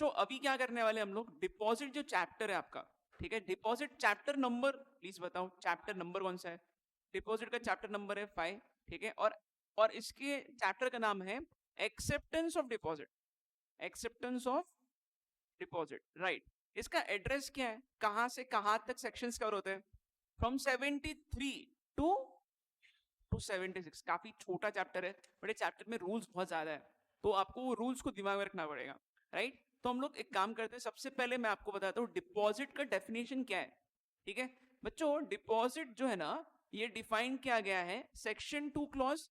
बच्चों अभी क्या करने वाले हम लोग, डिपॉजिट जो चैप्टर है आपका, ठीक है, डिपॉजिट चैप्टर नंबर प्लीज बताओ, चैप्टर नंबर कौन सा है? डिपॉजिट का चैप्टर नंबर है 5, ठीक है, और इसके चैप्टर का नाम है acceptance of deposit, acceptance of deposit, right. इसका एड्रेस क्या है, कहां से कहां तक सेक्शंस कवर होते हैं? From 73 to 76। काफी छोटा चैप्टर है, बट चैप्टर में रूल्स बहुत ज्यादा है, तो आपको वो रूल्स को दिमाग में रखना पड़ेगा, राइट। तो हम लोग एक काम करते हैं, सबसे पहले मैं आपको बताता हूँ डिपॉजिट का डेफिनेशन क्या है, ठीक है। बच्चों डिपॉजिट जो है ना, ये डिफाइन किया गया है सेक्शन 2 क्लॉज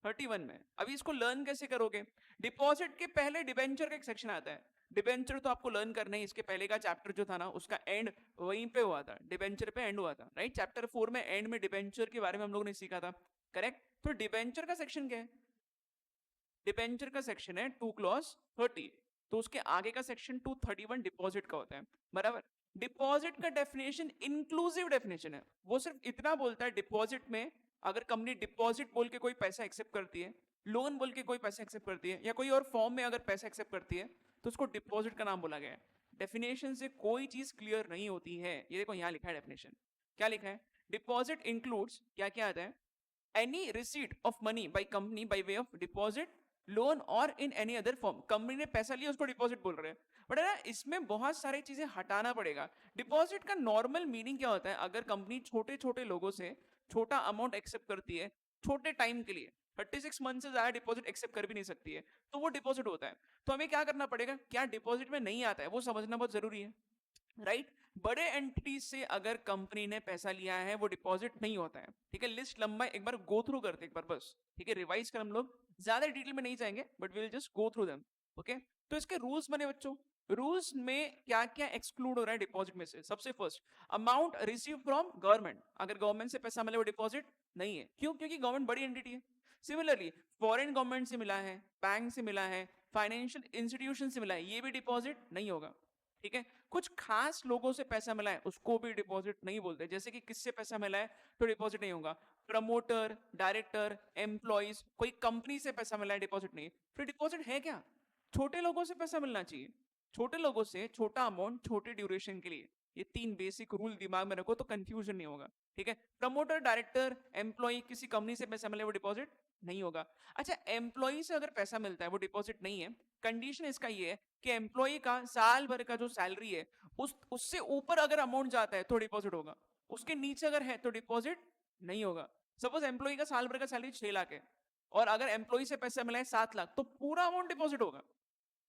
31 में। अभी इसको लर्न कैसे करोगे? डिपॉजिट के पहले डिबेंचर का एक सेक्शन आता है, डिबेंचर तो आपको लर्न करना है, इसके पहले का चैप्टर जो था ना उसका एंड वहीं पे हुआ था, डिबेंचर पे एंड हुआ था, राइट। चैप्टर 4 में एंड में डिबेंचर के बारे में हम लोगों ने सीखा था, करेक्ट। तो डिबेंचर का सेक्शन क्या है? डिबेंचर का सेक्शन है 2 क्लॉज 30, तो उसके आगे का सेक्शन 231 डिपॉजिट का होता है, बराबर। डिपॉजिट का डेफिनेशन इंक्लूसिव डेफिनेशन है, वो सिर्फ इतना बोलता है डिपॉजिट में अगर कंपनी डिपॉजिट बोल के कोई पैसा एक्सेप्ट करती है, लोन बोल के कोई पैसा एक्सेप्ट करती है, या कोई और फॉर्म में अगर पैसा एक्सेप्ट करती है, तो उसको डिपॉजिट का नाम बोला गया है। डेफिनेशन से कोई चीज क्लियर नहीं होती है, ये देखो यहाँ लिखा है डेफिनेशन, क्या लिखा है? डिपॉजिट इंक्लूड्स, क्या क्या आता है, any receipt of money by company by way of deposit, loan और in any other form. Company ने पैसा लिया उसको डिपॉजिट बोल रहे हैं, बट है ना इसमें बहुत सारी चीजें हटाना पड़ेगा। डिपॉजिट का नॉर्मल मीनिंग क्या होता है? अगर कंपनी छोटे छोटे लोगों से छोटा अमाउंट एक्सेप्ट करती है छोटे टाइम के लिए, 36 मंथ से ज्यादा डिपॉजिट एक्सेप्ट कर भी नहीं सकती है, तो वो डिपॉजिट होता है। तो हमें क्या करना पड़ेगा, क्या डिपॉजिट में नहीं आता है वो समझना बहुत जरूरी है, राइट। बड़े एंटिटी से अगर कंपनी ने पैसा लिया है वो डिपॉजिट नहीं होता है, ठीक है। लिस्ट लंबा एक बार गो थ्रू करते एक बार बस, ठीक है, रिवाइज कर, हम लोग ज्यादा डिटेल में नहीं जाएंगे but will just go through them, okay. तो इसके रूल्स बने बच्चों, रूल्स में क्या क्या एक्सक्लूड हो रहा है डिपॉजिट में से? सबसे first, amount receive from government, अगर गवर्नमेंट से पैसा मिले वो डिपॉजिट नहीं है, क्यों? क्योंकि गवर्नमेंट बड़ी एंटिटी है। सिमिलरली फॉरेन गवर्नमेंट से मिला है, बैंक से मिला है, फाइनेंशियल इंस्टीट्यूशन से मिला है, ये भी डिपॉजिट नहीं होगा, ठीक है। कुछ खास लोगों से पैसा मिला है उसको भी डिपॉजिट नहीं बोलते, जैसे कि किससे पैसा मिला है तो डिपॉजिट नहीं होगा, प्रमोटर, डायरेक्टर, एम्प्लॉइज, कोई कंपनी से पैसा मिला है डिपॉजिट नहीं। फिर डिपॉजिट है क्या? छोटे लोगों से पैसा मिलना चाहिए, छोटे लोगों से छोटा अमाउंट छोटे ड्यूरेशन के लिए, ये 3 बेसिक रूल दिमाग में रखो तो कंफ्यूजन नहीं होगा, ठीक है। प्रमोटर, डायरेक्टर, एम्प्लॉय, किसी कंपनी से पैसा मिले वो डिपॉजिट नहीं होगा। अच्छा, एम्प्लॉय से अगर पैसा मिलता है वो डिपॉजिट नहीं है, कंडीशन इसका ये है कि एम्प्लॉय का साल भर का जो सैलरी है उससे ऊपर अगर अमाउंट जाता है तो डिपॉजिट होगा, उसके नीचे अगर है तो डिपॉजिट नहीं होगा। सपोज एम्प्लॉय का साल भर का सैलरी 6 लाख है और अगर एम्प्लॉय से पैसा मिला है 7 लाख, तो पूरा अमाउंट डिपॉजिट होगा,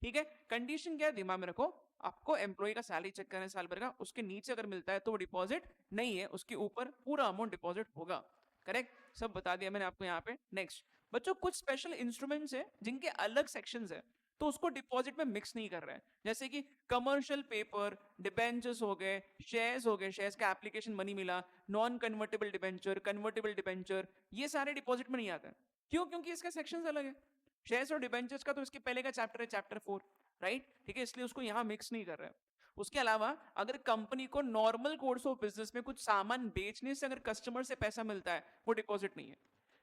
ठीक है। कंडीशन क्या है दिमाग में रखो, आपको एम्प्लॉय का सैलरी चेक करना है साल भर का, उसके नीचे अगर मिलता है तो वो डिपॉजिट नहीं है, उसके ऊपर पूरा अमाउंट डिपॉजिट होगा, करेक्ट। सब बता दिया मैंने आपको यहाँ पे। नेक्स्ट बच्चों, कुछ स्पेशल इंस्ट्रूमेंट्स है जिनके अलग सेक्शंस है, तो उसको डिपॉजिट में मिक्स नहीं कर रहा है, जैसे कि कमर्शियल पेपर, डिबेंचर्स हो गए, शेयर्स हो गए, शेयर्स का एप्लीकेशन मनी मिला, non convertible debenture, convertible debenture, ये सारे डिपॉजिट में नहीं आते हैं। क्यों? क्योंकि इसका सेक्शंस अलग है। शेयर्स और डिबेंचर्स का तो इसके पहले का चैप्टर है, चैप्टर 4, राइट, ठीक है, इसलिए उसको यहां मिक्स नहीं कर रहे हैं। उसके अलावा अगर कंपनी को नॉर्मल कोर्स ऑफ बिजनेस में कुछ सामान बेचने से अगर कस्टमर से पैसा मिलता है वो डिपॉजिट नहीं है।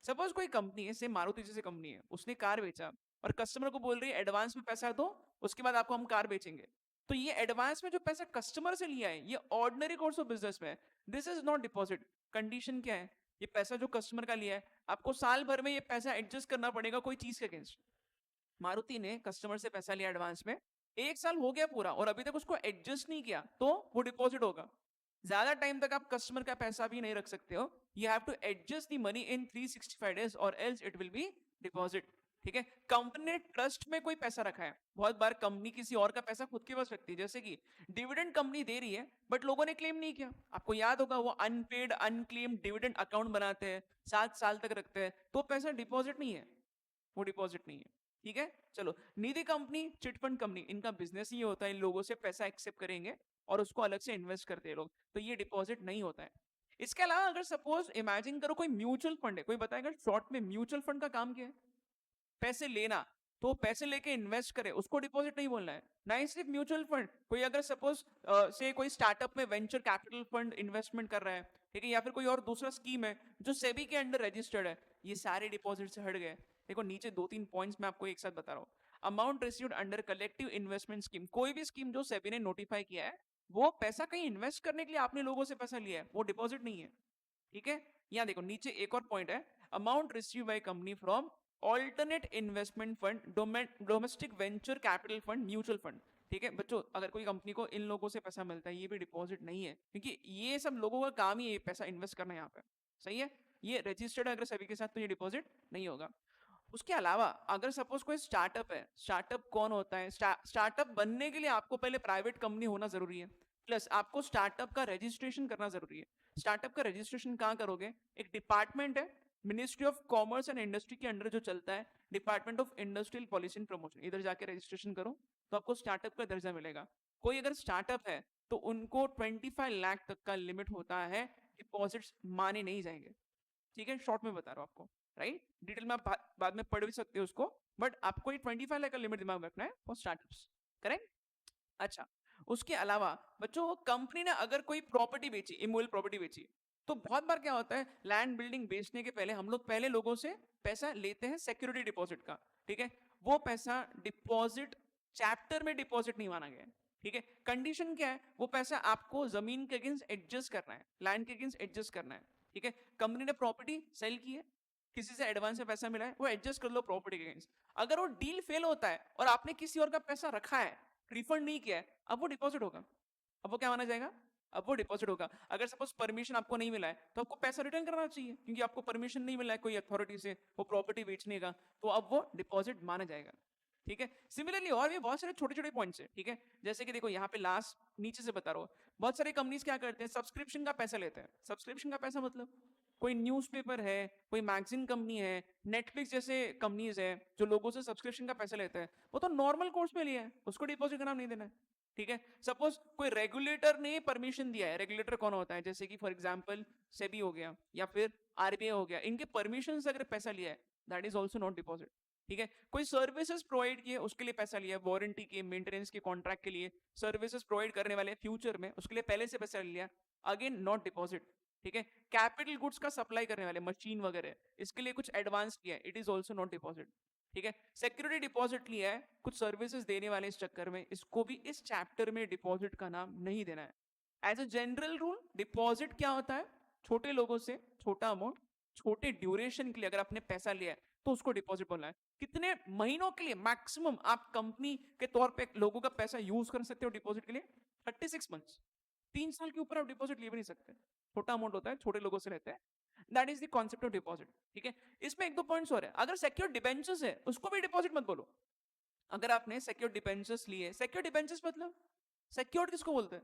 सपोज कोई कंपनी है, से मारुति जैसी कंपनी है, उसने कार बेचा और कस्टमर को बोल रही है एडवांस में पैसा दो, उसके बाद आपको हम कार बेचेंगे, तो ये एडवांस में जो पैसा कस्टमर से लिया है ये ऑर्डिनरी कोर्स ऑफ बिजनेस में, this is not deposit. Condition क्या है? ये पैसा जो कस्टमर का लिया है आपको साल भर में ये पैसा एडजस्ट करना पड़ेगा कोई चीज के अगेंस्ट। मारुति ने कस्टमर से पैसा लिया एडवांस में, 1 साल हो गया पूरा और अभी तक उसको एडजस्ट नहीं किया, तो वो डिपॉजिट होगा। ज्यादा टाइम तक आप कस्टमर का पैसा भी नहीं रख सकते हो, you have to adjust the money in 365 days और else it will be deposit, ठीक है। कंपनी ने ट्रस्ट में कोई पैसा रखा है, बहुत बार कंपनी किसी और का पैसा खुद के पास रखती है, जैसे कि डिविडेंड कंपनी दे रही है बट लोगों ने क्लेम नहीं किया, आपको याद होगा वो अनपेड अनक्लेम डिविडेंड अकाउंट बनाते हैं, 7 साल तक रखते हैं, तो पैसा डिपॉजिट नहीं है, वो डिपॉजिट नहीं है, ठीक है। चलो, निधि कंपनी, चिटफंड कंपनी, इनका बिजनेस ये होता है इन लोगों से पैसा एक्सेप्ट करेंगे और उसको अलग से इन्वेस्ट करते हैं लोग, तो ये डिपॉजिट नहीं होता है। इसके अलावा अगर सपोज इमेजिन करो कोई म्यूचुअल फंड है, कोई बताएगा शॉर्ट में म्यूचुअल फंड का काम क्या है? पैसे लेना, तो पैसे लेके इन्वेस्ट करे उसको डिपॉजिट नहीं बोलना है, ना ही सिर्फ म्यूचुअल फंड, कोई अगर सपोज से कोई स्टार्टअप में वेंचर कैपिटल फंड इन्वेस्टमेंट कर रहा है, ठीक है, या फिर कोई और दूसरा स्कीम है जो सेबी के अंडर रजिस्टर्ड है, ये सारे डिपॉजिट से हट गए। देखो नीचे 2-3 पॉइंट्स मैं आपको एक साथ बता रहा हूँ। Amount received under collective investment scheme, कोई भी स्कीम जो सेबी ने नोटिफाई किया है, वो पैसा कहीं इन्वेस्ट करने के लिए आपने लोगों से पैसा लिया है, वो डिपॉजिट नहीं है, ठीक है। यहाँ देखो नीचे एक और पॉइंट है, amount receive by company from alternate investment fund, domestic venture capital fund, mutual fund, ठीक है बच्चों। अगर कोई कंपनी को इन लोगों से पैसा मिलता है, ये भी डिपॉजिट नहीं है, क्योंकि ये सब लोगों का काम ही है पैसा इन्वेस्ट करना यहाँ पे, सही है। ये रजिस्टर्ड अगर सभी के साथ, तो ये डिपॉजिट नहीं होगा। उसके अलावा अगर सपोज कोई स्टार्टअप है, स्टार्टअप कौन होता है, स्टार्टअप बनने के लिए आपको पहले प्राइवेट कंपनी होना जरूरी है, प्लस आपको स्टार्टअप का रजिस्ट्रेशन करना जरूरी है। स्टार्टअप का रजिस्ट्रेशन कहाँ करोगे, एक डिपार्टमेंट है ministry of commerce and industry के अंडर जो चलता है, department of industrial policy and promotion, इधर जाके रजिस्ट्रेशन करो तो आपको स्टार्टअप का दर्जा मिलेगा। कोई अगर स्टार्टअप है तो उनको 25 लाख तक का लिमिट होता है, डिपॉजिट्स माने नहीं जाएंगे, ठीक है, शॉर्ट में बता रहा हूं आपको, राइट। डिटेल में आप बाद में पढ़ भी सकते हो उसको, बट आपको ये 25 लाख का लिमिट दिमाग में रखना है फॉर स्टार्टअप्स, करेक्ट। अच्छा, उसके अलावा बच्चों कंपनी ने अगर कोई प्रॉपर्टी बेची, इमोबल प्रॉपर्टी बेची, तो बहुत बार क्या होता है, लैंड बिल्डिंग बेचने के पहले हम लोग पहले लोगों से पैसा लेते हैं सिक्योरिटी डिपॉजिट का, ठीक है। वो पैसा डिपॉजिट चैप्टर में डिपॉजिट नहीं माना गया है, ठीक है। कंडीशन क्या है, वो पैसा आपको जमीन के अगेंस्ट एडजस्ट करना है, लैंड के अगेंस्ट एडजस्ट करना है, ठीक है। कंपनी ने प्रॉपर्टी सेल की है, किसी से एडवांस में पैसा मिला है, वो एडजस्ट कर लो प्रॉपर्टी के अगेंस्ट। अगर वो डील फेल होता है और आपने किसी और का पैसा रखा है, रिफंड नहीं किया है, अब वो डिपॉजिट होगा, अब वो क्या माना जाएगा, अब वो डिपॉजिट होगा। अगर सपोज परमिशन आपको नहीं मिला है, तो आपको पैसा रिटर्न करना चाहिए, क्योंकि आपको परमिशन नहीं मिला है कोई अथॉरिटी से वो प्रॉपर्टी बेचने का, तो अब वो डिपॉजिट माना जाएगा, ठीक है। सिमिलरली और भी बहुत सारे छोटे छोटे पॉइंट्स है, ठीक है। जैसे कि देखो यहाँ पे लास्ट नीचे से बता रहा हूँ, बहुत सारे कंपनीज क्या करते हैं, सब्सक्रिप्शन का पैसा लेते हैं। सब्सक्रिप्शन का पैसा मतलब कोई न्यूज़पेपर है, कोई मैगजीन कंपनी है, नेटफ्लिक्स जैसे कंपनीज है जो लोगों से सब्सक्रिप्शन का पैसा लेते हैं, वो तो नॉर्मल कोर्स में लिया है, उसको डिपॉजिट का नाम नहीं देना है, ठीक है। सपोज कोई रेगुलेटर ने परमिशन दिया है, रेगुलेटर कौन होता है, जैसे कि फॉर एग्जांपल सेबी हो गया या फिर आरबीआई हो गया, इनके परमिशन से अगर पैसा लिया है, that is also not deposit, ठीक है। कोई सर्विसेज प्रोवाइड किए, उसके लिए पैसा लिया, वारंटी के, मेंटेनेंस के कॉन्ट्रैक्ट के लिए सर्विसेज प्रोवाइड करने वाले फ्यूचर में, उसके लिए पहले से पैसा लिया, अगेन नॉट डिपॉजिट, ठीक है। कैपिटल गुड्स का सप्लाई करने वाले मशीन वगैरह, इसके लिए कुछ एडवांस किया है, it is also not deposit, ठीक है। सिक्योरिटी डिपॉजिट लिया है कुछ सर्विसेज देने वाले इस चक्कर में, इसको भी इस चैप्टर में डिपॉजिट का नाम नहीं देना है। As a general rule deposit क्या होता है, छोटे लोगों से छोटा अमाउंट, छोटे ड्यूरेशन के लिए अगर आपने पैसा लिया है तो उसको डिपॉजिट बोलना है। कितने महीनों के लिए मैक्सिमम आप कंपनी के तौर पे लोगों का पैसा यूज कर सकते हो डिपॉजिट के लिए, 36 मंथ्स, 3 साल के ऊपर आप डिपॉजिट ले भी नहीं सकते, छोटा अमाउंट होता है, छोटे लोगों से लेते हैं, that is the concept of deposit, ठीक है। इसमें एक दो पॉइंट्स और है, अगर सिक्योर्ड डिबेंचर्स है उसको भी डिपॉजिट मत बोलो। अगर आपने सिक्योर्ड डिबेंचर्स लिए, सिक्योर्ड डिबेंचर्स मतलब सिक्योर्ड किसको बोलते हैं,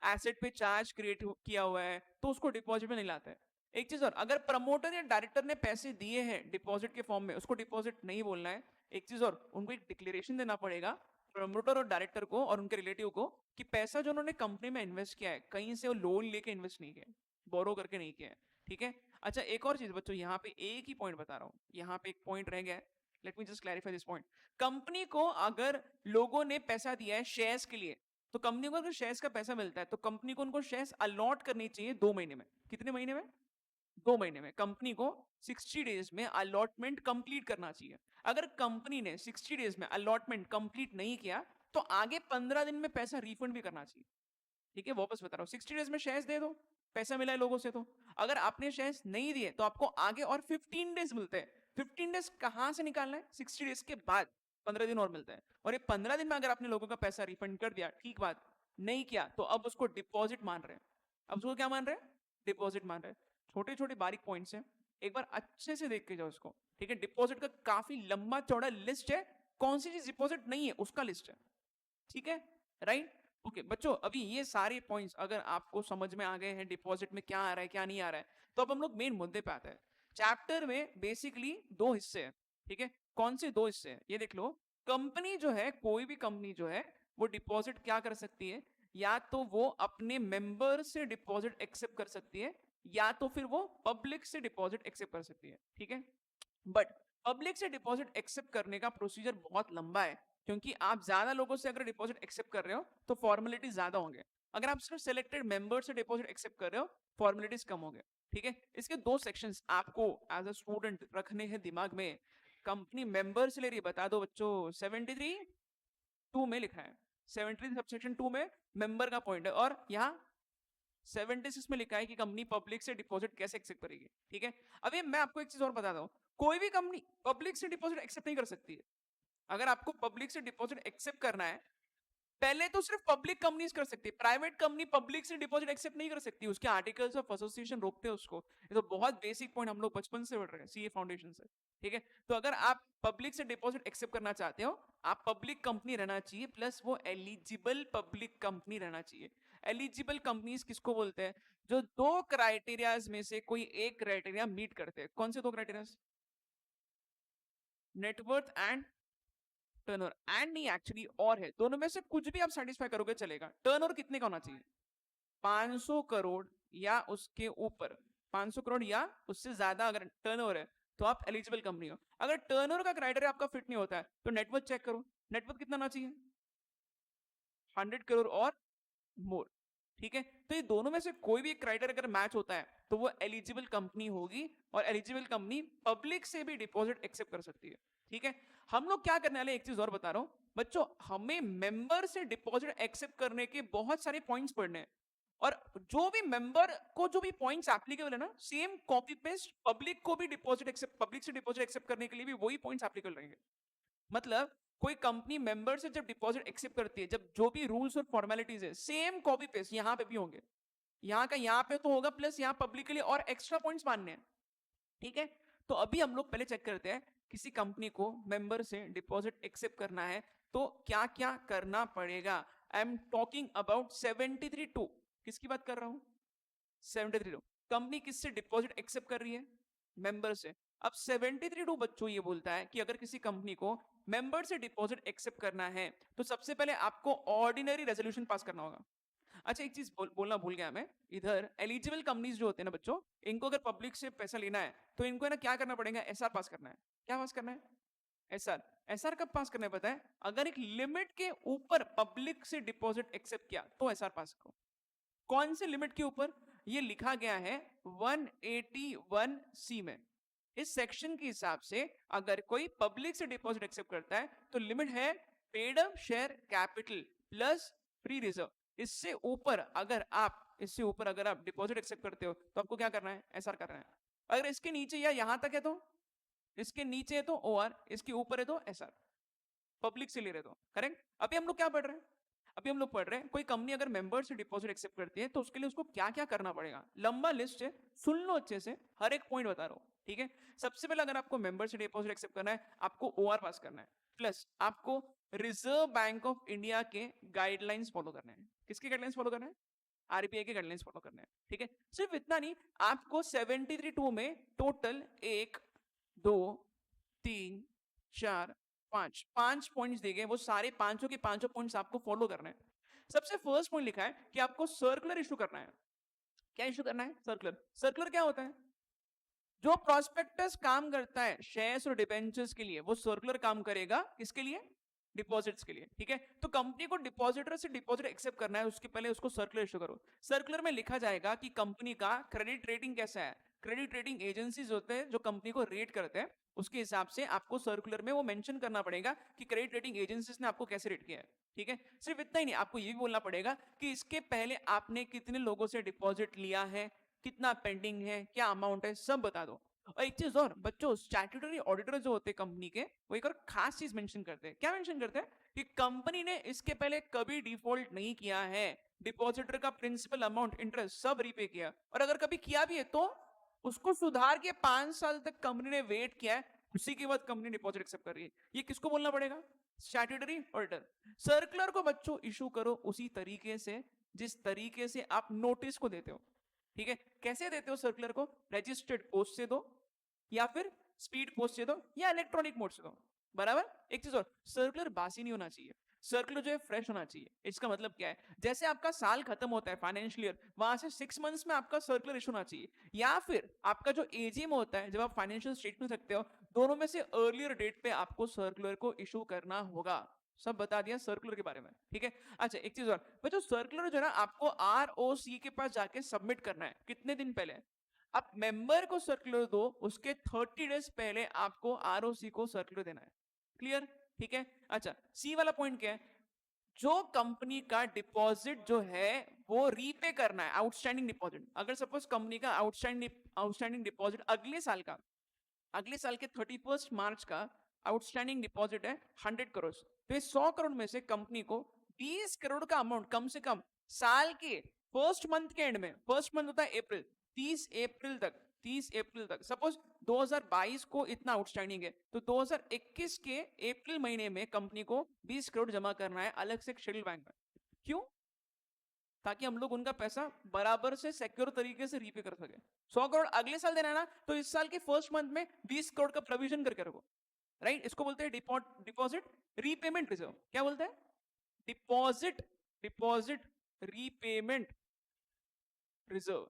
एसेट पे चार्ज क्रिएट किया हुआ है तो उसको डिपॉजिट में नहीं लाते हैं। एक चीज और, अगर प्रमोटर या डायरेक्टर ने पैसे दिए हैं डिपॉजिट के फॉर्म में, उसको डिपॉजिट नहीं बोलना है। एक चीज और, उनको एक डिक्लेरेशन देना पड़ेगा प्रमोटर और डायरेक्टर को और उनके रिलेटिव को, कि पैसा जो उन्होंने कंपनी में इन्वेस्ट किया है कहीं से वो लोन लेके इन्वेस्ट नहीं किया, बोरो करके नहीं किया है, ठीक है। अच्छा एक और चीज बच्चों, यहाँ पे एक ही पॉइंट बता रहा हूँ, यहाँ पे एक पॉइंट रह गया है, let me just clarify this point. Company को अगर लोगों ने पैसा दिया है शेयर्स के लिए, तो कंपनी को अगर शेयर्स का पैसा मिलता है तो कंपनी को उनको शेयर्स अलॉट करनी चाहिए 2 महीने में। कितने महीने में, 2 महीने में कंपनी को 60 डेज में अलॉटमेंट कंप्लीट करना चाहिए। अगर कंपनी ने 60 डेज में अलॉटमेंट कंप्लीट नहीं किया तो आगे 15 दिन में पैसा रिफंड भी करना चाहिए, ठीक है। वापस बता रहा हूँ, 60 डेज में शेयर्स दे दो, पैसा मिला है लोगों से, तो अगर आपने शेयर्स नहीं दिए तो आपको आगे और 15 डेज मिलते हैं। 15 डेज कहां से निकालना है, 60 डेज के बाद 15 दिन और मिलता है, और ये 15 दिन में अगर आपने लोगों का पैसा रिफंड कर दिया, ठीक बात, नहीं किया तो अब उसको डिपॉजिट मान रहे हैं। अब उसको क्या मान रहे हैं, डिपॉजिट मान रहे हैं। छोटे छोटे बारीक पॉइंट्स हैं, एक बार अच्छे से देख के जाओ उसको, ठीक है। डिपॉजिट का काफी लंबा चौड़ा लिस्ट है, कौन सी चीज डिपॉजिट नहीं है उसका लिस्ट है, ठीक है, राइट। ओके बच्चों, अभी ये सारे पॉइंट्स अगर आपको समझ में आ गए हैं, डिपॉजिट में क्या आ रहा है क्या नहीं आ रहा है, तो अब हम लोग मेन मुद्दे पे आते हैं। चैप्टर में बेसिकली 2 हिस्से हैं, ठीक है। कौन से 2 हिस्से हैं ये देख लो। कंपनी जो है, कोई भी कंपनी जो है, वो डिपॉजिट क्या कर सकती है, या तो वो अपने मेंबर से डिपॉजिट एक्सेप्ट कर सकती है, या तो फिर वो पब्लिक से डिपॉजिट एक्सेप्ट कर सकती है, ठीक है। बट पब्लिक से डिपॉजिट एक्सेप्ट करने का प्रोसीजर बहुत लंबा है, क्योंकि आप ज्यादा लोगों से अगर डिपॉजिट एक्सेप्ट कर रहे हो तो फॉर्मेलिटीज ज्यादा होंगे। अगर आप सिर्फ सिलेक्टेड मेंबर से डिपॉजिट एक्सेप्ट कर रहे हो, फॉर्मेलिटीज कम होंगे, ठीक है। इसके 2 सेक्शंस आपको एज अ स्टूडेंट रखने हैं दिमाग में। कंपनी मेंबर से ले रही है, बता दो बच्चों। 73(2) में लिखा है, 73 सबसेक्शन 2 में मेंबर का पॉइंट है, और यहाँ 76 में लिखा है कि कंपनी पब्लिक से डिपॉजिट कैसे एक्सेप्ट करेगी। ठीक है, अभी मैं आपको एक चीज और बताता हूँ, कोई भी कंपनी पब्लिक से डिपॉजिट एक्सेप्ट नहीं कर सकती है। अगर आपको पब्लिक से डिपॉजिट एक्सेप्ट करना है, पहले तो सिर्फ पब्लिक कंपनीज कर सकती है, प्राइवेट कंपनी पब्लिक से डिपॉजिट एक्सेप्ट नहीं कर सकती, उसके आर्टिकल्स ऑफ एसोसिएशन रोकते हैं उसको। ये तो बहुत बेसिक पॉइंट हम लोग बचपन से पढ़ रहे हैं सीए फाउंडेशन से। ठीक है, तो अगर आप पब्लिक से डिपॉजिट एक्सेप्ट करना चाहते हो, आप पब्लिक कंपनी रहना चाहिए, प्लस वो एलिजिबल पब्लिक कंपनी रहना चाहिए। एलिजिबल कंपनीज किसको बोलते हैं? जो दो क्राइटेरियाज में से कोई एक क्राइटेरिया मीट करते हैं। कौन से दो criteria? Net worth and turnover. And नहीं, एक्चुअली और है, दोनों में से कुछ भी आप सेटिस्फाई करोगे चलेगा। टर्नओवर कितने का होना चाहिए? 500 करोड़ या उसके ऊपर, 500 करोड़ या उससे ज्यादा अगर टर्नओवर है तो आप एलिजिबल कंपनी हो। अगर टर्नओवर का क्राइटेरिया आपका फिट नहीं होता है तो नेटवर्थ चेक करो, नेटवर्थ कितना होना चाहिए? 100 करोड़ और मोर। ठीक है, तो ये दोनों में से कोई भी एक क्राइटेरिया अगर मैच होता है तो वो एलिजिबल कंपनी होगी, और एलिजिबल कंपनी पब्लिक से भी डिपॉजिट एक्सेप्ट कर सकती है। ठीक है, हम लोग क्या करने वाले, एक चीज और बता रहा हूं बच्चों, हमें मेंबर से डिपॉजिट एक्सेप्ट करने के बहुत सारे पॉइंट्स पढ़ने हैं, और जो भी मेंबर को जो भी पॉइंट्स एप्लीकेबल है ना, सेम कॉपी पेस्ट पब्लिक को भी डिपॉजिट एक्सेप्ट, पब्लिक से डिपॉजिट एक्सेप्ट करने के लिए भी वही पॉइंट्स एप्लीकेबल रहेंगे। मतलब कोई कंपनी मेंबर से जब डिपॉजिट एक्सेप्ट करती है, जब जो भी रूल्स और फॉर्मेलिटीज है सेम कॉपी पेस्ट यहाँ पे भी होंगे, यहाँ का यहाँ पे तो होगा, प्लस यहाँ पब्लिक के लिए और एक्स्ट्रा पॉइंट्स मानने हैं। ठीक है, तो अभी हम लोग पहले चेक करते हैं, किसी कंपनी को मेंबर से डिपॉजिट एक्सेप्ट करना है तो क्या क्या करना पड़ेगा। I am talking about 73(2). किसकी बात कर रहा हूं? 73(2). कंपनी किससे डिपॉजिट एक्सेप्ट कर रही है? मेंबर से। अब 73(2) बच्चों ये बोलता है कि अगर किसी कंपनी को मेंबर से डिपॉजिट एक्सेप्ट करना है तो सबसे पहले आपको ऑर्डिनरी रेजोल्यूशन पास करना होगा। अच्छा, एक चीज बोलना भूल गया मैं, इधर एलिजिबल कंपनीज जो होते हैं ना बच्चों, इनको अगर पब्लिक से पैसा लेना है तो इनको है ना क्या करना पड़ेगा? एसआर पास करना है। क्या पास करना है? एसआर। एसआर कब पास करना है पता है? अगर एक लिमिट के ऊपर पब्लिक से डिपॉजिट एक्सेप्ट किया तो एसआर पास करो। कौन से लिमिट के ऊपर? ये लिखा गया है 181C में। इस सेक्शन के हिसाब से अगर कोई पब्लिक से डिपॉजिट एक्सेप्ट करता है तो लिमिट है paid up share capital plus free reserve. इससे ऊपर अगर आप डिपॉजिट एक्सेप्ट करते हो तो आपको क्या करना है? एसआर करना है। अगर इसके नीचे या यहां तक है तो, इसके नीचे है तो ओआर, इसके ऊपर है तो एसआर, पब्लिक से ले रहे तो। करेक्ट। अभी हम लोग क्या पढ़ रहे हैं? अभी हम लोग पढ़ रहे हैं कोई कंपनी अगर मेंबर से डिपॉजिट एक्सेप्ट करती है तो उसके लिए उसको क्या क्या करना पड़ेगा। लंबा लिस्ट है, सुन लो अच्छे से, हर एक पॉइंट बता रहा हूं। ठीक है, सबसे पहले अगर आपको मेंबर से डिपॉजिट एक्सेप्ट करना है, आपको ओआर पास करना है, प्लस आपको रिजर्व बैंक ऑफ इंडिया के गाइडलाइंस फॉलो करने हैं। किसके गाइडलाइंस फॉलो करना है? आरबीआई के गाइडलाइंस फॉलो करने हैं। ठीक है, सिर्फ इतना नहीं, आपको 73(2) में टोटल 1 2 3 4 5 5 पॉइंट्स दिए गए, वो सारे पांचों के पांचों पॉइंट्स आपको फॉलो करना है। सबसे फर्स्ट पॉइंट लिखा है कि आपको सर्कुलर इशू करना है। क्या इशू करना है? सर्कुलर। सर्कुलर क्या होता है? जो प्रोस्पेक्टस काम करता है शेयर्स और डिबेंचर्स के लिए, वो सर्कुलर काम करेगा किसके लिए? डिपॉजिट्स के लिए। ठीक है, तो कंपनी को डिपॉजिटर से डिपॉजिट एक्सेप्ट करना है, उसके पहले उसको सर्कुलर इशू करो। सर्कुलर में लिखा जाएगा कि कंपनी का क्रेडिट रेटिंग कैसा है। क्रेडिट रेटिंग एजेंसीज होते हैं जो कंपनी को रेट करते हैं, उसके हिसाब से आपको सर्कुलर में वो मेंशन करना पड़ेगा कि क्रेडिट रेटिंग एजेंसीज ने आपको कैसे रेट किया है। ठीक है, सिर्फ इतना ही नहीं, आपको ये भी बोलना पड़ेगा कि इसके पहले आपने कितने लोगों से डिपॉजिट लिया है, कितना पेंडिंग है, क्या अमाउंट है, सब बता दो। और एक चीज और बच्चों, स्टैट्यूटरी ऑडिटर जो होते हैं कंपनी के, वो एक और खास चीज मेंशन करते हैं। क्या मेंशन करते हैं? कि कंपनी ने इसके पहले कभी डिफॉल्ट नहीं किया है, डिपॉजिटर का प्रिंसिपल अमाउंट इंटरेस्ट सब रीपे किया, और अगर कभी किया भी है तो उसको सुधार के 5 साल तक कंपनी ने वेट किया है, उसी के बाद कंपनी डिपॉजिट एक्सेप्ट कर रही है। ये किसको बोलना पड़ेगा? Statutory auditor. सर्कुलर को बच्चों इशू करो उसी तरीके से जिस तरीके से आप नोटिस को देते हो। ठीक है, कैसे देते हो सर्कुलर को? रजिस्टर्ड पोस्ट से दो, या फिर स्पीड पोस्ट से दो, या इलेक्ट्रॉनिक मोड से दो। बराबर। एक चीज और, सर्कुलर बासी नहीं होना चाहिए, सर्कुलर जो है फ्रेश होना चाहिए। इसका मतलब क्या है? जैसे आपका साल खत्म होता है फाइनेंशियल ईयर, वहां से 6 मंथ्स में आपका सर्कुलर इशू होना चाहिए, या फिर आपका जो एजीएम होता है जब आप फाइनेंशियल स्टेटमेंट रखते हो, दोनों में से अर्लियर डेट पे आपको सर्कुलर को इशू करना होगा। सब बता दिया सर्कुलर के बारे में। ठीक है, अच्छा एक चीज और, जो सर्कुलर जो है ना, आपको आरओसी के पास जाके सबमिट करना है। कितने दिन पहले? आप मेंबर को सर्कुलर दो, उसके 30 डेज पहले आपको आरओसी को सर्कुलर देना है। क्लियर? ठीक है। अच्छा, सी वाला पॉइंट क्या है? जो कंपनी का डिपॉजिट जो है वो रीपे करना है, आउटस्टैंडिंग डिपॉजिट। अगर सपोज कंपनी का आउटस्टैंडिंग डिपॉजिट अगले साल के 31 मार्च का आउटस्टैंडिंग डिपॉजिट है 100 करोड़, तो इस 100 करोड़ में से कंपनी को 20 करोड़ का अमाउंट कम से कम साल के फर्स्ट मंथ के एंड में, फर्स्ट मंथ होता है अप्रैल, 30 अप्रैल तक सपोज 2022 को इतना आउटस्टैंडिंग है, तो 2021 के अप्रैल महीने में कंपनी को 20 करोड़ जमा करना है अलग से शेड्यूल बैंक में। क्यों? ताकि हम लोग उनका पैसा बराबर से सिक्योर तरीके से रीपे कर सके। 100 करोड़ अगले साल देना है ना, तो इस साल के फर्स्ट मंथ में 20 करोड़ का प्रोविजन करके रखो। राइट? इसको बोलते हैं डिपॉजिट रीपेमेंट रिजर्व। क्या बोलते हैं? Deposit deposit repayment reserve.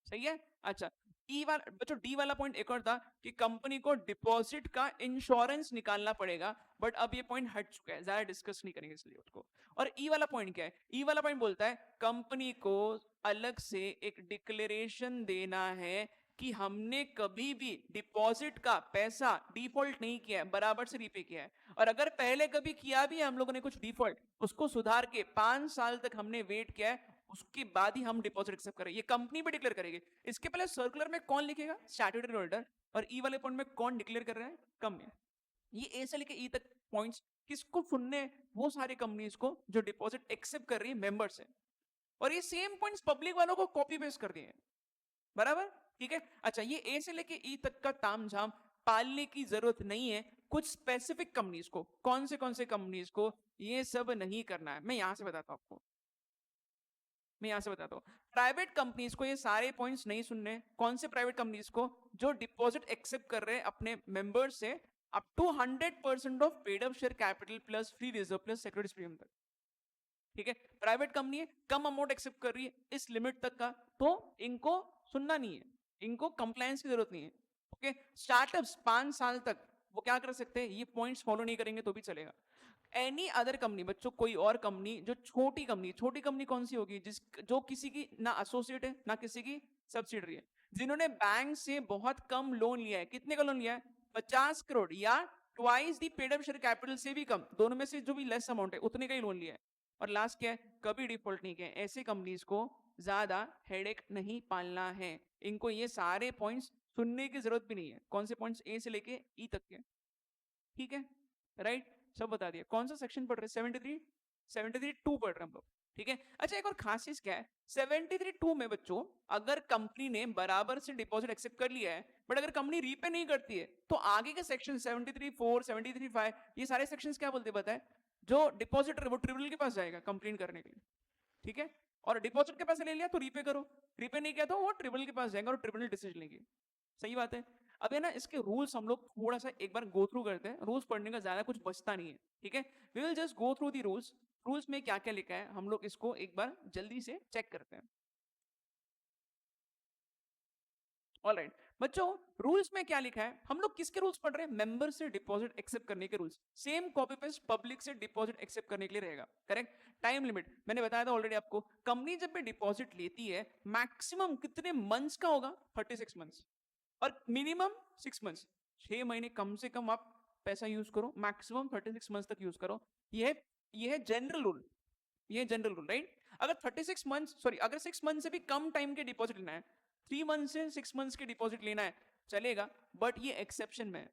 सही है। अच्छा, ई वाला बच्चों, डी वाला पॉइंट एक और था कि कंपनी को डिपॉजिट का इंश्योरेंस निकालना पड़ेगा, बट अब ये पॉइंट हट चुका है, ज्यादा डिस्कस नहीं करेंगे इसलिए उसको। और ई वाला पॉइंट क्या है? ई वाला पॉइंट बोलता है कंपनी को अलग से एक डिक्लेरेशन देना है कि हमने कभी भी डिपॉजिट का पैसा डिफॉल्ट नहीं किया है, बराबर से रीपे किया है, और अगर पहले कभी किया भी है हम लोगों ने कुछ डिफॉल्ट, उसको सुधार के 5 साल तक हमने वेट किया है, उसके बाद ही हम डिपॉजिट एक्सेप्ट करेंगे। ये कंपनी भी डिक्लेयर करेगी। इसके पहले सर्कुलर में कौन लिखेगा? Statutory holder. और ई वाले पॉइंट में कौन डिक्लेयर कर रहा है? कंपनी। ये ए से लेके ई तक पॉइंट्स किसको सुनने? वो सारी कंपनीज को जो डिपॉजिट एक्सेप्ट कर रही है मेंबर से। और ये सेम पॉइंट्स पब्लिक वालों को कॉपी पेस्ट कर दिए, बराबर? ठीक है। अच्छा, ये ए से लेके ई तक का तामझाम पालने की जरूरत नहीं है कुछ स्पेसिफिक कंपनीज को। कौन से कंपनीज को ये सब नहीं करना है, मैं यहां से बताता हूं आपको। मैं यहां से बताता हूं, प्राइवेट कंपनीज को ये सारे पॉइंट्स नहीं सुनने। कौन से प्राइवेट कंपनीज को? जो डिपॉजिट एक्सेप्ट कर रहे हैं अपने मेंबर्स से up to 100% of paid up share capital plus free reserve plus securities premium तक। ठीक है, प्राइवेट कंपनी है, कम अमाउंट एक्सेप्ट कर रही है इस लिमिट तक का, तो इनको सुनना नहीं है, इनको कंप्लायंस की जरूरत नहीं है। ओके, स्टार्टअप्स 5 साल तक वो क्या कर सकते हैं? ये पॉइंट्स फॉलो नहीं करेंगे तो भी चलेगा। एनी अदर कंपनी बच्चों, कोई और कंपनी जो छोटी कंपनी कौन सी होगी? जो किसी की ना एसोसिएट है ना किसी की सब्सिडरी है, जिन्होंने बैंक से बहुत कम लोन लिया है। कितने का लोन लिया है? 50 करोड़ या ट्वाइस दी पेड अप शेयर कैपिटल से भी कम, दोनों में से जो भी लेस अमाउंट है उतने का ही लोन लिया है। और लास्ट क्या है? कभी डिफॉल्ट नहीं किया। ऐसे कंपनीज को ज्यादा हेडेक नहीं पालना है, इनको ये सारे पॉइंट्स सुनने की जरूरत भी नहीं है। कौन से पॉइंट्स? ए से लेके ई तक के। ठीक है, राइट? सब बता दिया। कौन सा सेक्शन पढ़ रहे? 73 पढ़ रहे हैं हम लोग। ठीक है। अच्छा, एक और खास चीज क्या है 73(2) में बच्चों, अगर कंपनी ने बराबर से डिपॉजिट एक्सेप्ट कर लिया है बट अगर कंपनी रीपे नहीं करती है, तो आगे के सेक्शन 73(4), 73(5) ये सारे सेक्शंस क्या बोलते हैं पता है? जो डिपॉजिटर वो ट्रिब्यूनल के पास जाएगा कंप्लेन करने के लिए। ठीक है, और डिपॉजिट के पैसे ले लिया तो रीपे करो, रीपे नहीं किया तो वो ट्रिब्यूनल के पास जाएगा और ट्रिब्यूनल डिसीजन लेगी। सही बात है। अब है ना, इसके रूल्स हम लोग थोड़ा सा एक बार गो थ्रू करते हैं। रूल्स पढ़ने का ज्यादा कुछ बचता नहीं है। ठीक है, we will just go through the rules. Rules में क्या क्या लिखा है हम लोग इसको एक बार जल्दी से चेक करते हैं। ऑलराइट बच्चों, रूल्स में क्या लिखा है? हम लोग किसके रूल्स पढ़ रहे हैं? मेंबर से डिपॉजिट एक्सेप्ट करने के rules. Same copy paste public से डिपॉजिट एक्सेप्ट करने के लिए रहेगा। करेक्ट। टाइम लिमिट मैंने बताया था ऑलरेडी आपको। कंपनी जब भी डिपॉजिट लेती है मैक्सिमम कितने मंथ्स का होगा? 36 मंथ्स। और मिनिमम 6 मंथ्स, 6 महीने कम से कम आप पैसा यूज करो, मैक्सिमम 36 मंथ्स तक यूज करो। ये है जनरल रूल। ये जनरल रूल, राइट? अगर 36 मंथ्स, सॉरी, अगर 6 मंथ से भी कम टाइम के डिपॉजिट लेना है, 3 मंथ से 6 मंथ्स के डिपॉजिट लेना है, चलेगा, बट ये एक्सेप्शन में है।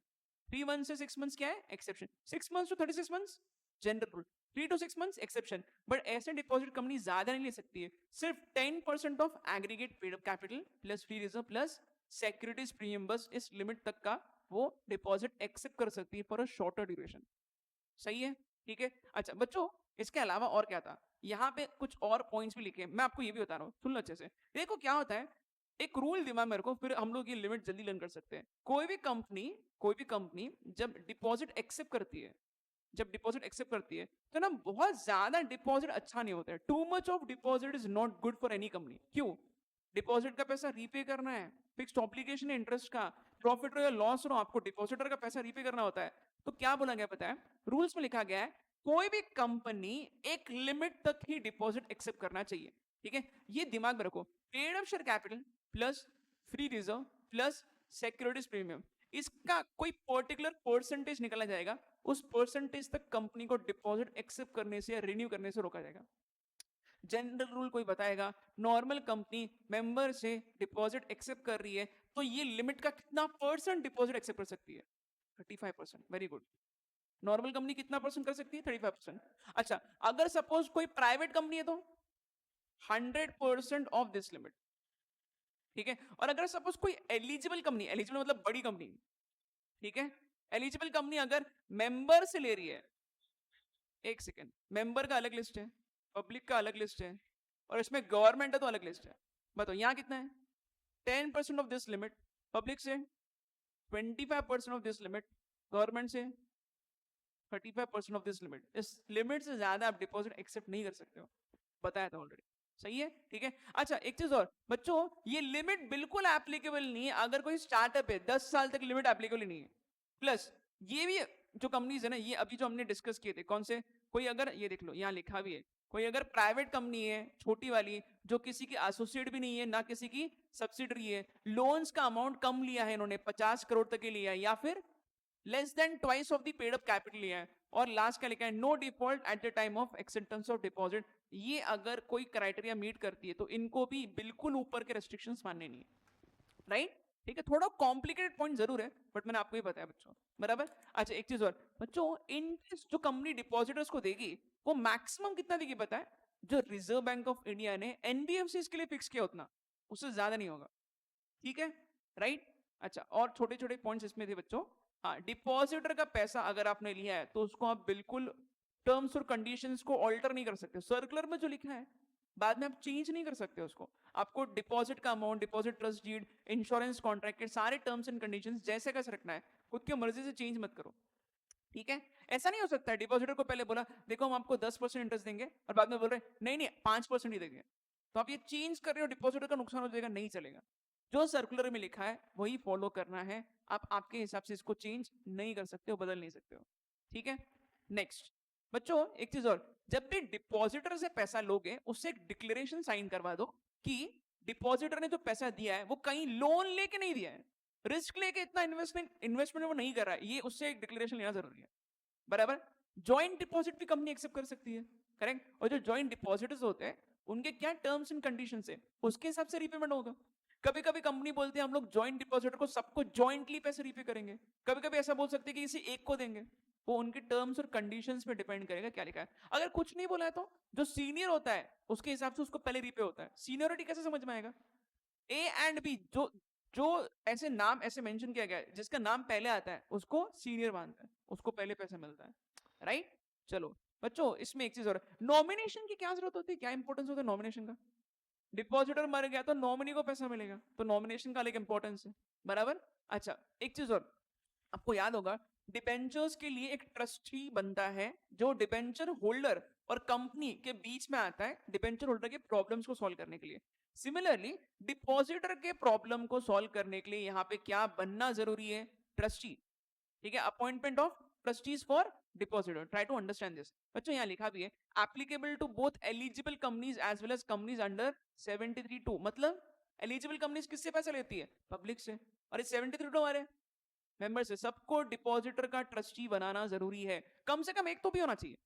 3 मंथ से 6 मंथ्स क्या है? Exception. 6 months to 36 months general rule, 3 to 6 months exception. But ऐसे डिपॉजिट कंपनी ज्यादा नहीं ले सकती है, सिर्फ 10% of aggregate paid up capital plus free reserve plus securities premium, बस इस लिमिट तक का वो डिपॉजिट एक्सेप्ट कर सकती है फॉर अ शॉर्टर ड्यूरेशन। सही है। ठीक है। अच्छा बच्चों, इसके अलावा और क्या था? यहाँ पे कुछ और पॉइंट्स भी लिखे हैं, मैं आपको ये भी बता रहा हूँ, सुन लो अच्छे से। देखो क्या होता है, एक रूल दिमाग मेरे को, फिर हम लोग ये लिमिट जल्दी लर्न कर सकते हैं। कोई भी कंपनी जब डिपॉजिट एक्सेप्ट करती है, तो ना बहुत ज्यादा डिपॉजिट अच्छा नहीं होता है। Too much of deposit is not good for any company. क्यों? डिपॉजिट का पैसा रीपे करना है, फिक्स्ड ऑब्लिगेशन है इंटरेस्ट का, प्रॉफिट हो या लॉस हो आपको डिपॉजिटर का पैसा रीपे करना होता है। तो क्या बोला गया पता है? रूल्स में लिखा गया है कोई भी कंपनी एक लिमिट तक ही डिपॉजिट एक्सेप्ट करना चाहिए। ठीक है, ये दिमाग में रखो। Paid up share capital plus free reserve plus securities premium, इसका कोई पर्टिकुलर परसेंटेज निकाला जाएगा, उस परसेंटेज तक कंपनी को डिपॉजिट एक्सेप्ट करने से या रिन्यू करने से रोका जाएगा। जनरल रूल कोई बताएगा, नॉर्मल कंपनी मेंबर से डिपॉजिट एक्सेप्ट कर रही है तो ये लिमिट का कितना परसेंट डिपॉजिट एक्सेप्ट कर सकती है? 35%। Very good. नॉर्मल कंपनी कितना परसेंट कर सकती है? 35%। अच्छा, अगर सपोज कोई प्राइवेट कंपनी है तो 100% ऑफ दिस लिमिट, ठीक है। और अगर सपोज कोई एलिजिबल कंपनी, एलिजिबल मतलब बड़ी कंपनी, ठीक है, एलिजिबल कंपनी अगर मेंबर से ले रही है, एक सेकेंड, मेंबर का अलग लिस्ट है, पब्लिक का अलग लिस्ट है, और इसमें गवर्नमेंट है तो अलग लिस्ट है। बताओ यहां कितना है? 10% ऑफ दिस लिमिट पब्लिक से, 25% ऑफ दिस लिमिट गवर्नमेंट से, 35% ऑफ दिस लिमिट। इस लिमिट से ज्यादा आप डिपॉजिट एक्सेप्ट नहीं कर सकते हो, बताया था ऑलरेडी। सही है, ठीक है। अच्छा, एक चीज और बच्चों, ये लिमिट बिल्कुल एप्लीकेबल नहीं है अगर कोई स्टार्टअप है, 10 साल तक लिमिट एप्लीकेबल नहीं है। प्लस ये भी जो कंपनीज है ना, ये अभी जो हमने डिस्कस किए थे, कौन से, कोई अगर ये देख लो यहाँ लिखा भी है, कोई अगर प्राइवेट कंपनी है छोटी वाली जो किसी की एसोसिएट भी नहीं है ना किसी की सब्सिडरी है, लोन्स का अमाउंट कम लिया है इन्होंने, 50 करोड़ तक के लिया है, या फिर less than twice of the paid up capital लिया है, और लास्ट का लिखा है no default at the time of acceptance of deposit, ये अगर कोई क्राइटेरिया मीट करती है तो इनको भी बिल्कुल ऊपर के रेस्ट्रिक्शंस मानने नहीं है। राइट, ठीक है। थोड़ा कॉम्प्लिकेटेड पॉइंट जरूर है बट मैंने आपको ही बताया बच्चों, बराबर। अच्छा, एक चीज और बच्चों, इंटरेस्ट जो कंपनी डिपॉजिटर्स को देगी वो मैक्सिमम कितना देगी पता है? जो रिजर्व बैंक ऑफ इंडिया ने एनबीएफसी के लिए फिक्स किया उतना, उससे ज्यादा नहीं होगा, ठीक है, राइट। अच्छा, और छोटे छोटे पॉइंट्स इसमें थे बच्चों। हाँ, डिपॉजिटर का पैसा अगर आपने लिया है तो उसको आप बिल्कुल टर्म्स और कंडीशंस को ऑल्टर नहीं कर सकते। सर्कुलर में जो लिखा है बाद में आप चेंज नहीं कर सकते उसको। आपको डिपॉजिट का amount, deposit trust deed, insurance contract के सारे टर्म्स एंड कंडीशंस जैसे कैसे रखना है, खुद की मर्जी से चेंज मत करो, ठीक है। ऐसा नहीं हो सकता है डिपॉजिटर को पहले बोला देखो हम आपको 10% इंटरेस्ट देंगे और बाद में बोल रहे नहीं नहीं 5% ही देंगे, तो आप ये चेंज कर रहे हो, डिपॉजिटर का नुकसान हो जाएगा, नहीं चलेगा। जो सर्कुलर में लिखा है वही फॉलो करना है, आप आपके हिसाब से इसको चेंज नहीं कर सकते हो, बदल नहीं सकते हो, ठीक है। नेक्स्ट बच्चों, एक चीज और, जब भी डिपॉजिटर से पैसा लोगे उससे एक डिक्लेरेशन साइन करवा दो कि डिपॉजिटर ने जो पैसा दिया है वो कहीं लोन लेके नहीं दिया है, रिस्क लेके इतना इन्वेस्टमेंट वो नहीं कर रहा है, ये उससे एक डिक्लेरेशन लेना जरूरी है, बराबर। ज्वाइंट डिपॉजिट भी कंपनी एक्सेप्ट कर सकती है, करेक्ट। और जो ज्वाइंट डिपॉजिटर्स होते हैं उनके क्या टर्म्स एंड कंडीशंस है उसके हिसाब से रीपेमेंट होगा। कभी कभी कंपनी बोलती है हम लोग ज्वाइंट डिपॉजिटर को सबको ज्वाइंटली पैसे रीपे करेंगे, कभी कभी ऐसा बोल सकते हैं कि किसी एक को देंगे, वो उनके टर्म्स और कंडीशंस पे डिपेंड करेगा क्या लिखा है। अगर कुछ नहीं बोला है तो जो सीनियर होता है उसके हिसाब से उसको पहले रीपे होता है। सीनियरिटी कैसे समझ में आएगा? ए एंड बी, जो जो ऐसे नाम ऐसे मेंशन किया गया है जिसका नाम पहले आता है उसको सीनियर मानता है, उसको पहले पैसा मिलता है, राइट। चलो बच्चों, इसमें एक चीज और, नॉमिनेशन की क्या जरूरत होती है, क्या इंपॉर्टेंस होता है नॉमिनेशन का? डिपॉजिटर मर गया तो नॉमिनी को पैसा मिलेगा, तो नॉमिनेशन का अलग इंपॉर्टेंस है, बराबर। अच्छा, एक चीज और, आपको याद होगा डिबेंचर्स के लिए एक ट्रस्टी बनता है जो डिबेंचर होल्डर और कंपनी के बीच में आता है डिबेंचर होल्डर के प्रॉब्लम्स को सॉल्व करने के लिए। सिमिलरली डिपॉजिटर के प्रॉब्लम को सॉल्व करने के लिए यहाँ पे क्या बनना जरूरी है? ट्रस्टी, ठीक है। Appointment of trustees for depositor, try to understand this. बच्चों यहाँ लिखा भी है applicable to both eligible companies as well as companies under 73(2), मतलब एलिजिबल कंपनीज किससे पैसा लेती है? पब्लिक से, और इस 73(2) हमारे मेंबर से। सबको डिपॉजिटर का ट्रस्टी बनाना जरूरी है, कम से कम एक तो भी होना चाहिए।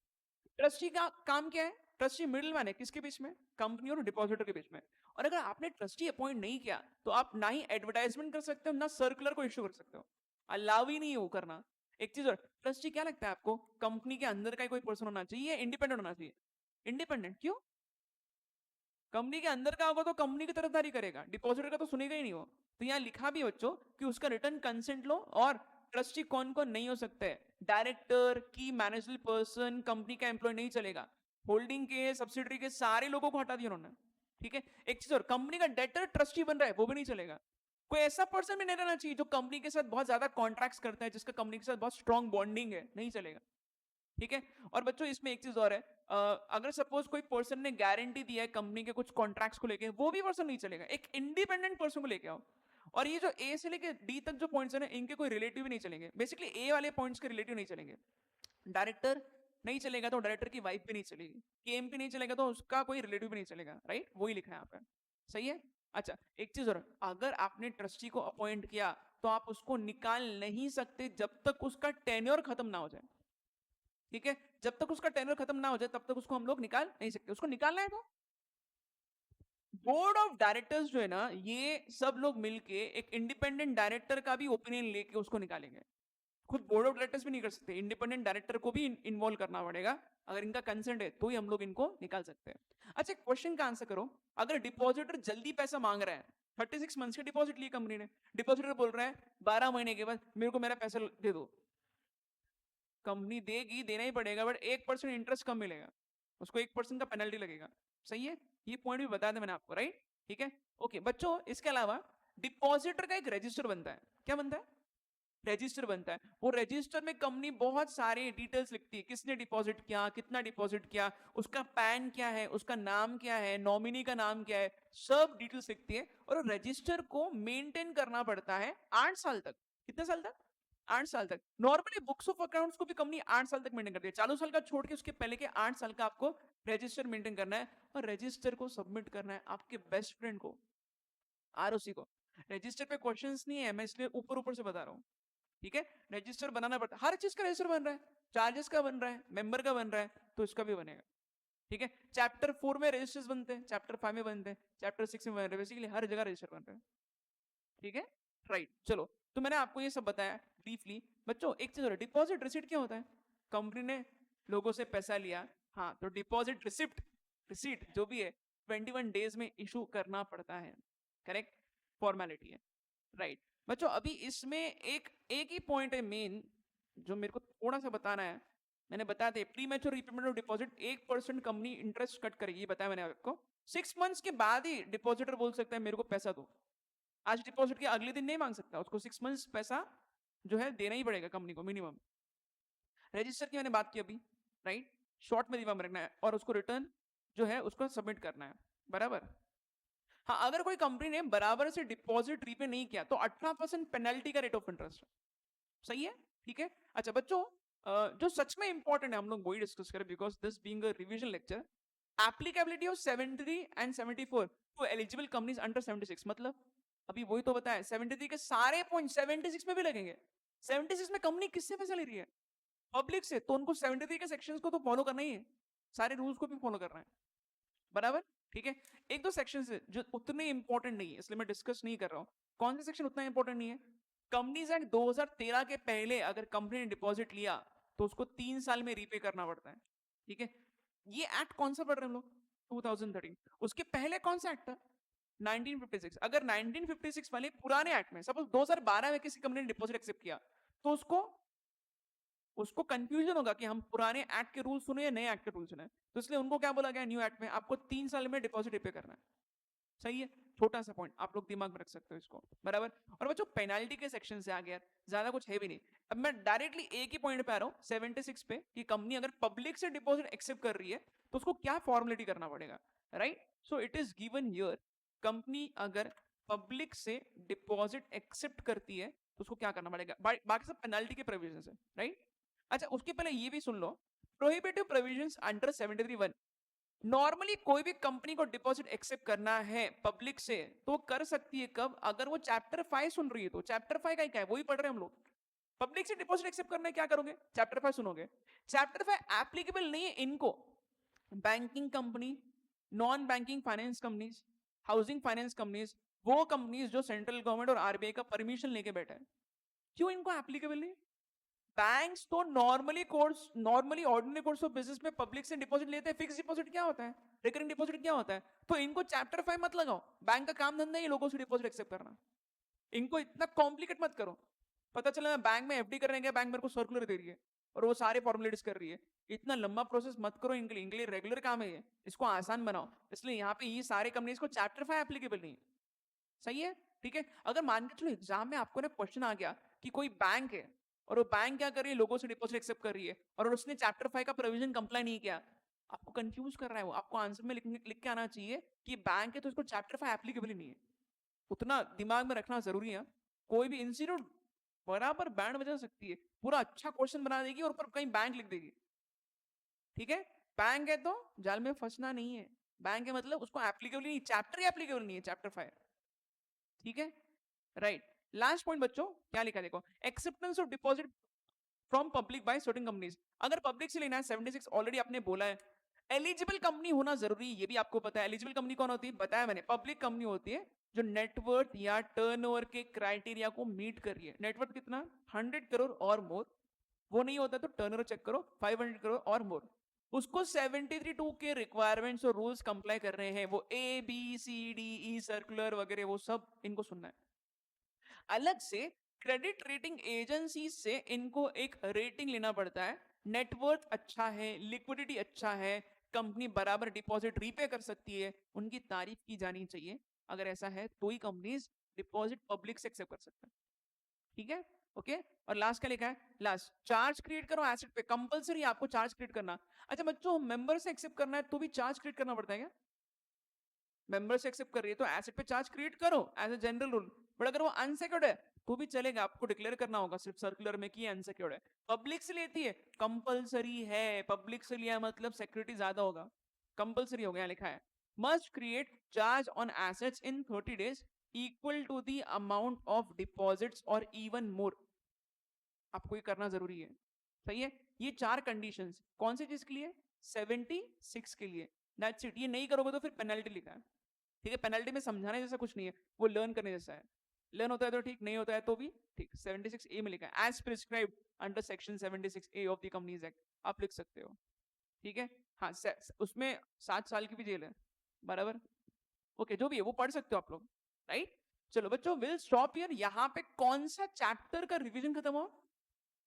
ट्रस्टी का काम क्या है? ट्रस्टी मिडिल मैन है, किसके बीच में? कंपनी और डिपॉजिटर के बीच में। और अगर आपने ट्रस्टी अपॉइंट नहीं किया तो आप ना ही एडवर्टाइजमेंट कर सकते हो ना सर्कुलर को इश्यू कर सकते हो, अलाउ ही नहीं हो करना। एक चीज और, ट्रस्टी क्या लगता है आपको, कंपनी के अंदर का कोई पर्सन होना चाहिए, इंडिपेंडेंट होना चाहिए? इंडिपेंडेंट क्यों? कंपनी के अंदर का होगा तो कंपनी की तरफदारी करेगा, डिपॉजिटर का तो सुनेगा ही नहीं वो। तो यहाँ लिखा भी बच्चों कि उसका रिटर्न कंसेंट लो, और ट्रस्टी कौन कौन नहीं हो सकता है? डायरेक्टर, की मैनेजर पर्सन, कंपनी का एम्प्लॉय नहीं चलेगा, होल्डिंग के सब्सिडरी के सारे लोगों को हटा दिया उन्होंने, ठीक है। एक चीज और, कंपनी का डेटर ट्रस्टी बन रहा है वो भी नहीं चलेगा। कोई ऐसा पर्सन भी नहीं रहना चाहिए जो कंपनी के साथ बहुत ज्यादा कॉन्ट्रैक्ट्स करता है, जिसका कंपनी के साथ बहुत स्ट्रॉन्ग बॉन्डिंग है, नहीं चलेगा, ठीक है। और बच्चों इसमें एक चीज और है, अगर सपोज कोई पर्सन ने गारंटी दिया है कंपनी के कुछ कॉन्ट्रैक्ट्स को लेके, वो भी पर्सन नहीं चलेगा, एक इंडिपेंडेंट पर्सन को लेके आओ। और ये जो ए से लेके डी तक जो पॉइंट्स है ना, इनके कोई रिलेटिव भी नहीं चलेंगे, बेसिकली ए वाले पॉइंट्स के रिलेटिव नहीं चलेंगे। डायरेक्टर नहीं चलेगा तो डायरेक्टर की वाइफ भी नहीं चलेगी, केएमपी नहीं चलेगा तो उसका कोई रिलेटिव भी नहीं चलेगा, राइट, वही लिखा है यहाँ पे, सही है। अच्छा एक चीज और, अगर आपने ट्रस्टी को अपॉइंट किया तो आप उसको निकाल नहीं सकते जब तक उसका टेन्योर खत्म ना हो जाए, ठीक है? जब तक उसका टेन्योर खत्म ना हो जाए तब तक उसको हम लोग निकाल नहीं सकते। उसको निकालना है तो बोर्ड ऑफ डायरेक्टर्स जो है ना, ये सब लोग मिलके एक इंडिपेंडेंट डायरेक्टर का भी ओपिनियन लेके उसको निकालेंगे। खुद बोर्ड ऑफ डायरेक्टर्स भी नहीं कर सकते, इंडिपेंडेंट डायरेक्टर को भी इन्वॉल्व करना पड़ेगा। अगर इनका कंसेंट है तो ही हम लोग इनको निकाल सकते हैं। अच्छा क्वेश्चन का आंसर करो, अगर डिपॉजिटर जल्दी पैसा मांग रहा है, 36 मंथ्स के डिपॉजिट ली कंपनी ने, डिपॉजिटर बोल रहा है 12 महीने के बाद मेरे को मेरा पैसा दे दो, कंपनी देगी, देना ही पड़ेगा, बट 1% इंटरेस्ट कम मिलेगा, उसको 1% का पेनल्टी लगेगा। सही है, ये पॉइंट भी बता दें मैंने आपको, राइट? ठीक है, ओके बच्चों, इसके अलावा डिपॉजिटर का एक रजिस्टर बनता है। क्या बनता है? रजिस्टर बनता है। वो रजिस्टर में कंपनी बहुत सारे डिटेल्स लिखती है, किसने डिपॉजिट किया, कितना डिपॉजिट किया, उसका पैन क्या है, उसका नाम क्या है, नॉमिनी का नाम क्या है, सब डिटेल्स लिखती है। और रजिस्टर को मेंटेन करना पड़ता है 8 साल तक। कितने साल तक? 8 साल तक। नॉर्मली बुक्स ऑफ अकाउंट्स को भी कंपनी 8 साल तक मेंटेन करती है। चालू साल का छोड़ के उसके पहले के 8 साल का आपको रजिस्टर मेंटेन करना है, और रजिस्टर को सबमिट करना है आपके बेस्ट फ्रेंड को, आरओसी को। रजिस्टर पे क्वेश्चंस नहीं है, मैं इसलिए ऊपर ऊपर से बता रहा हूँ, ठीक है? रजिस्टर बनाना पड़ता है, हर चीज का रजिस्टर बन रहा है, चार्जेस का बन रहा है, मेंबर का बन रहा है, तो इसका भी बनेगा, ठीक है? चैप्टर 4 में रजिस्टर्स बनते हैं, चैप्टर 5 में बनते हैं, चैप्टर 6 में बन रहे हैं, बेसिकली हर जगह रजिस्टर बन रहे हैं, ठीक है? राइट, चलो, तो मैंने आपको ये सब बताया ब्रीफली। बच्चों एक चीज और, डिपॉजिट रिसिप्ट क्या होता है? कंपनी ने लोगों से पैसा लिया, हाँ, तो डिपॉजिट रिसिप्ट, रिसीट जो भी है 21 डेज में इशू करना पड़ता है, करेक्ट? फॉर्मेलिटी है, राइट? बच्चों अभी इसमें एक एक ही पॉइंट है मेन जो मेरे को थोड़ा सा बताना है। मैंने बताया था pre mature repayment of deposit 1% company interest cut करेगी, ये बताया मैंने आपको। 6 मंथ्स के बाद ही डिपॉजिटर बोल सकता है मेरे को पैसा दो। आज डिपॉजिट के अगले दिन नहीं मांग सकता, उसको 6 मंथ्स पैसा जो है देना ही पड़ेगा कंपनी को मिनिमम। रजिस्टर की मैंने बात की अभी, राइट? शॉर्ट में दिमाग में रखना है, और उसको रिटर्न जो है उसको सबमिट करना है, बराबर? हाँ, अगर कोई कंपनी ने बराबर से डिपॉजिट रीपे नहीं किया तो 18% पेनल्टी का रेट ऑफ इंटरेस्ट। सही है, ठीक है? अच्छा बच्चों, जो सच में इंपॉर्टेंट है हम लोग वही डिस्कस करें, because this being a revision lecture. Applicability of 73 and 74 to eligible companies under 76, मतलब अभी वही तो बताया, 73 के सारे पॉइंट 76 में भी लगेंगे। 76 में कंपनी किससे पैसा ले रही है? पब्लिक से, तो उनको 73 के सेक्शंस को तो फॉलो करना ही है, सारे रूल्स को भी फॉलो करना है, बराबर? ठीक है, एक दो सेक्शन है जो उतने इंपॉर्टेंट नहीं है, इसलिए मैं डिस्कस नहीं कर रहा हूं। कौन सा सेक्शन उतना इंपॉर्टेंट नहीं है? कंपनीज एक्ट 2013 के पहले अगर कंपनी ने डिपॉजिट लिया तो उसको 3 साल में रीपे करना पड़ता है, ठीक है? ये एक्ट कौन सा पढ़ रहे हैं हम लोग? 2013। उसके पहले कौन सा एक्ट था? 1956। अगर 1956 वाले पुराने एक्ट में सपोज 2012 में किसी कंपनी ने डिपॉजिट एक्सेप्ट किया तो उसको उसको कंफ्यूजन होगा कि हम पुराने एक्ट के रूल सुने या नए एक्ट के रूल सुने, तो इसलिए उनको क्या बोला गया न्यू एक्ट में, आपको 3 साल में डिपॉजिट रिपे करना है। सही है, छोटा सा पॉइंट आप लोग दिमाग में रख सकते हो इसको, बराबर? और बच्चों पेनाल्टी के सेक्शन से आ गया, ज्यादा कुछ है भी नहीं। अब मैं डायरेक्टली एक ही पॉइंट पे आ रहा हूँ 76 पे, कि कंपनी अगर पब्लिक से डिपॉजिट एक्सेप्ट कर रही है तो उसको क्या फॉर्मेलिटी करना पड़ेगा, right? So it is given here, company अगर पब्लिक से डिपॉजिट एक्सेप्ट करती है तो उसको क्या करना पड़ेगा, बाकी सब पेनाल्टी के प्रोविजन है, राइट? अच्छा उसके पहले ये भी सुन लो, प्रोहिबिटिव प्रोविजंस अंडर 73(1). नॉर्मली कोई भी कंपनी को डिपॉजिट एक्सेप्ट करना है पब्लिक से तो कर सकती है कब? अगर वो चैप्टर 5 सुन रही है तो। चैप्टर 5 का क्या है, वही पढ़ रहे हैं हम लोग। पब्लिक से डिपॉजिट एक्सेप्ट करना है, क्या करोगे? चैप्टर 5 सुनोगे। चैप्टर 5 एप्लीकेबल नहीं है इनको, banking company, non banking finance companies, housing finance companies, वो कंपनीज जो सेंट्रल गवर्नमेंट और आरबीआई का परमिशन लेके बैठे हैं। क्यों इनको एप्लीकेबल नहीं? बैंक्स तो normally ordinary course of business में पब्लिक से डिपॉजिट लेते हैं। फिक्स डिपॉजिट क्या होता है, रिकरिंग डिपॉजिट क्या होता है? तो इनको चैप्टर 5 मत लगाओ, बैंक का काम धंधा ही लोगों से डिपॉजिट एक्सेप्ट करना, इनको इतना कॉम्प्लिकेट मत करो। पता चला मैं बैंक में एफडी करने गया, बैंक मेरे को सर्कुलर दे रही है और वो सारे फॉर्मुलेट्स कर रही है। इतना लंबा प्रोसेस मत करो, इनके लिए रेगुलर काम है ये, इसको आसान बनाओ। इसलिए यहाँ पे ये सारे कंपनीज को चैप्टर 5 एप्लीकेबल नहीं है। सही है, ठीक है? अगर मान के चलो एग्जाम में आपको ना क्वेश्चन आ गया कि कोई बैंक है और वो बैंक क्या कर रही है, लोगों से डिपॉजिट एक्सेप्ट कर रही है और उसने चैप्टर 5 का प्रोविजन कंप्लाई नहीं किया, आपको कंफ्यूज कर रहा है वो, आपको आंसर में लिख के आना चाहिए कि बैंक है तो इसको चैप्टर 5 एप्लीकेबल ही नहीं है। उतना दिमाग में रखना जरूरी है। कोई भी इंस्टीट्यूट बराबर बैंड बजा सकती है, पूरा अच्छा क्वेश्चन बना देगी और ऊपर कहीं बैंक लिख देगी, ठीक है? बैंक है तो जाल में फंसना नहीं है, बैंक है मतलब उसको एप्लीकेबल नहीं, चैप्टर एप्लीकेबल नहीं है, चैप्टर 5। ठीक है, राइट। लास्ट पॉइंट बच्चों क्या लिखा है देखो, acceptance of deposit from public by certain companies. अगर पब्लिक से लेना है 76 ऑलरेडी आपने बोला है। एलिजिबल कंपनी होना जरूरी है, ये भी आपको पता है। एलिजिबल कंपनी कौन होती है, बताया मैंने, पब्लिक कंपनी होती है जो नेटवर्थ या टर्नओवर के क्राइटेरिया को मीट कर रही है। नेटवर्थ कितना, 100 करोड़ और मोर, वो नहीं होता तो टर्नओवर चेक करो 500 करोड़ और मोर, उसको 73(2) के रिक्वायरमेंट्स और रूल्स कंप्लाई कर रहे हैं। वो ABCDE सर्कुलर वगैरह वो सब इनको सुनना है। अलग से क्रेडिट रेटिंग एजेंसी से इनको एक रेटिंग लेना पड़ता है। नेटवर्थ अच्छा है, लिक्विडिटी अच्छा है, कंपनी बराबर डिपॉजिट रीपे कर सकती है, उनकी तारीफ की जानी चाहिए। अगर ऐसा है तो ही कंपनीज डिपॉजिट पब्लिक से एक्सेप्ट कर सकते हैं। ठीक है, ओके। और लास्ट क्या लिखा है, लास्ट चार्ज क्रिएट करो एसेट पे, कंपलसरी आपको चार्ज क्रिएट करना। अच्छा बच्चों, मेंबर से एक्सेप्ट करना है तो भी चार्ज क्रिएट करना पड़ता है क्या? मेंबर से एक्सेप्ट कर रही है तो एसेट पे चार्ज क्रिएट करो as a general rule. But अगर वो अनसेक्योर्ड है तो भी चलेगा, आपको डिक्लेयर करना होगा सिर्फ सर्कुलर में कि अनसेक्योर्ड है। पब्लिक से लेती है, कंपलसरी है, पब्लिक से लिया मतलब सिक्योरिटी ज्यादा होगा, कंपलसरी हो गया, लिखा है must create charge on assets in 30 days equal to the amount of deposits और इवन मोर। आपको ये करना जरूरी है, सही है। ये 4 कंडीशंस कौन सी चीज के लिए, 76 के लिए, दैट्स इट। ये नहीं करोगे तो फिर पेनल्टी लिखा है, ठीक है। पेनल्टी में समझाने जैसा कुछ नहीं है, वो लर्न करने जैसा है। लर्न होता है तो ठीक, नहीं होता है तो भी ठीक। 76A में लिखा है as prescribed under section 76A of the companies act, आप लिख सकते हो, ठीक है। हाँ, उसमें 7 साल की भी जेल है, बराबर, ओके, जो भी है वो पढ़ सकते हो आप लोग, राइट। चलो बच्चों, विल स्टॉप हियर। यहाँ पे कौन सा चैप्टर का रिवीजन खत्म हुआ,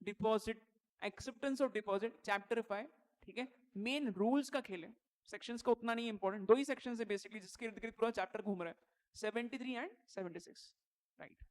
deposit, acceptance of deposit, chapter 5, ठीक है। मेन रूल्स का खेल है, सेक्शंस का उतना नहीं इंपॉर्टेंट, 2 ही सेक्शन है बेसिकली जिसके इर्द गिर्द पूरा चैप्टर घूम रहा है, 73 एंड 76, राइट।